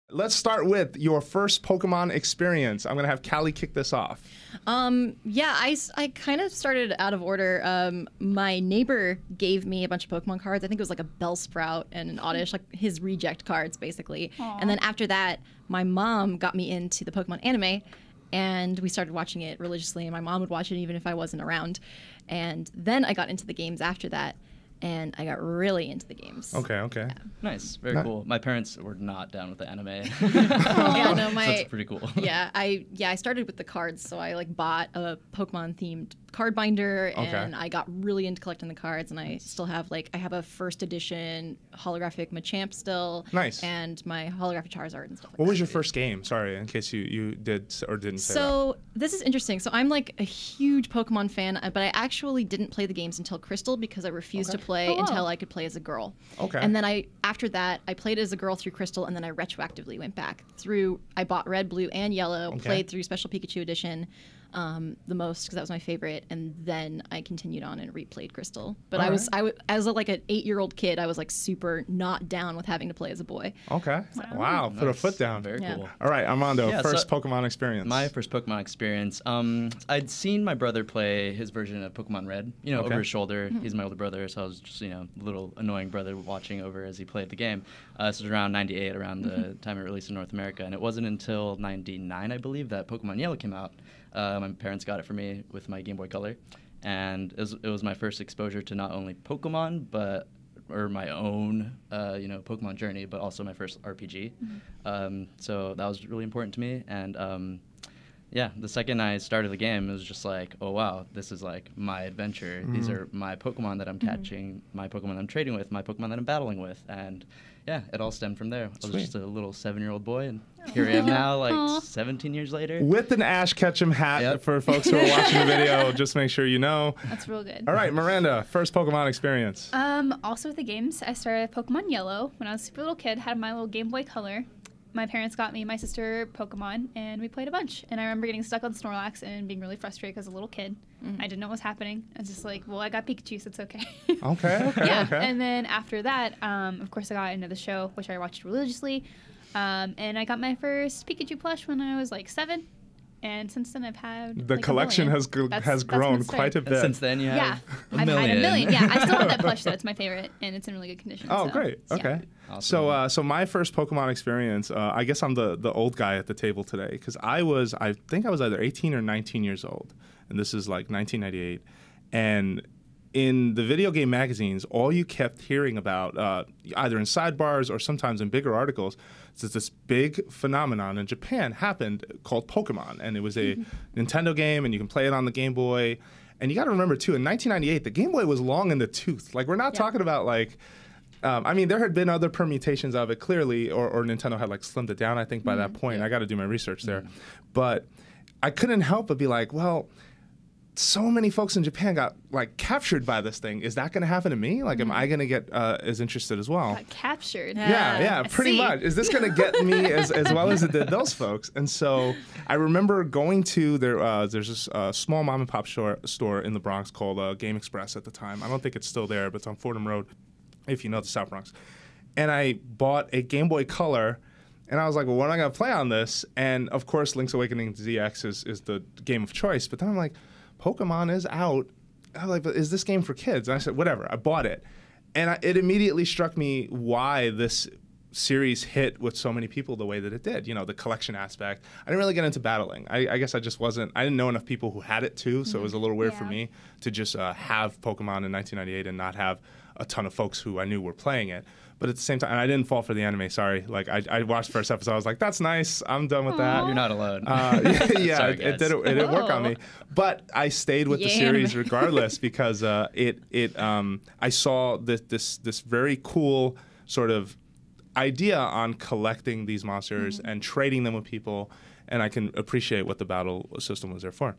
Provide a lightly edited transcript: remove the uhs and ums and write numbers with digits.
Let's start with your first Pokemon experience. I'm going to have Callie kick this off. Yeah, I kind of started out of order. My neighbor gave me a bunch of Pokemon cards. I think it was like a Bellsprout and an Oddish, like his reject cards, basically. Aww. And then after that, my mom got me into the Pokemon anime, and we started watching it religiously, and my mom would watch it even if I wasn't around. And then I got into the games after that, and I got really into the games. Okay. Yeah. Nice, very cool. My parents were not down with the anime. Yeah, no, So that's pretty cool. Yeah, I started with the cards, so I like bought a Pokemon themed card binder, and I got really into collecting the cards, and I still have I have a first edition holographic Machamp still. Nice. And my holographic Charizard and stuff like that. What was your first game? Sorry, in case you did or didn't say that. So this is interesting. So I'm like a huge Pokemon fan, but I actually didn't play the games until Crystal because I refused to play until I could play as a girl. Okay. And then after that, I played as a girl through Crystal, and then I retroactively went back through. I bought Red, Blue, and Yellow. Played through Special Pikachu Edition. The most because that was my favorite, and then I continued on and replayed Crystal. But as an 8-year-old kid, I was like super not down with having to play as a boy. Okay. Wow. Put a foot down. Very cool. All right, Armando, first Pokemon experience. My first Pokemon experience. I'd seen my brother play his version of Pokemon Red, over his shoulder. He's my older brother, so I was just, a little annoying brother watching over as he played the game. This was around 98, around the time it released in North America. And it wasn't until 99, I believe, that Pokemon Yellow came out. My parents got it for me with my Game Boy Color. And it was my first exposure to not only Pokemon, or my own, Pokemon journey, but also my first RPG. So that was really important to me. And the second I started the game, it was just like, oh wow, this is like my adventure. These are my Pokemon that I'm catching, my Pokemon I'm trading with, my Pokemon that I'm battling with, and yeah, it all stemmed from there. I was just a little 7-year-old boy, and here I am now, 17 years later. With an Ash Ketchum hat for folks who are watching the video, just make sure you know. That's real good. All right, Miranda, first Pokemon experience. Also with the games, I started Pokemon Yellow when I was a super little kid, had my little Game Boy Color. My parents got me my sister Pokemon, and we played a bunch. And I remember getting stuck on Snorlax and being really frustrated as a little kid. I didn't know what was happening. I was just like, well, I got Pikachu, so it's okay. Okay. And then after that, of course, I got into the show, which I watched religiously. And I got my first Pikachu plush when I was like 7. And since then, I've had the collection has grown quite a bit. Since then, you have a million. I've had a million. Yeah, I still have that plush though. It's my favorite, and it's in really good condition. Oh, so, great. Okay. Awesome. So my first Pokemon experience, I guess I'm the old guy at the table today because I think I was either 18 or 19 years old, and this is like 1998, and in the video game magazines, all you kept hearing about, either in sidebars or sometimes in bigger articles, is this big phenomenon in Japan happened called Pokemon. And it was a Nintendo game, and you can play it on the Game Boy. And you got to remember, too, in 1998, the Game Boy was long in the tooth. Like, we're not talking about, like... there had been other permutations of it, clearly, or Nintendo had, like, slimmed it down, I think, by that point. I got to do my research there. But I couldn't help but be like, well... so many folks in Japan got like captured by this thing. Is that going to happen to me? Like, am I going to get as interested as well? Got captured. Yeah, pretty much. Is this going to get me as well as it did those folks? And so I remember going to there's this small mom and pop store in the Bronx called Game Express at the time. I don't think it's still there, but it's on Fordham Road, if you know the South Bronx. And I bought a Game Boy Color. And I was like, well, what am I going to play on this? And of course, Link's Awakening ZX is the game of choice. But then I'm like, Pokemon is out. I'm like, but is this game for kids? And I said, whatever. I bought it. And it immediately struck me why this series hit with so many people the way that it did. The collection aspect. I didn't really get into battling. I guess I didn't know enough people who had it too, so it was a little weird for me to just have Pokemon in 1998 and not have a ton of folks who I knew were playing it. But at the same time, and I didn't fall for the anime, sorry. Like, I watched the first episode, I was like, that's nice, I'm done with that. You're not alone. Sorry, it didn't work on me. But I stayed with the series regardless because I saw this very cool sort of idea on collecting these monsters and trading them with people, and I can appreciate what the battle system was there for.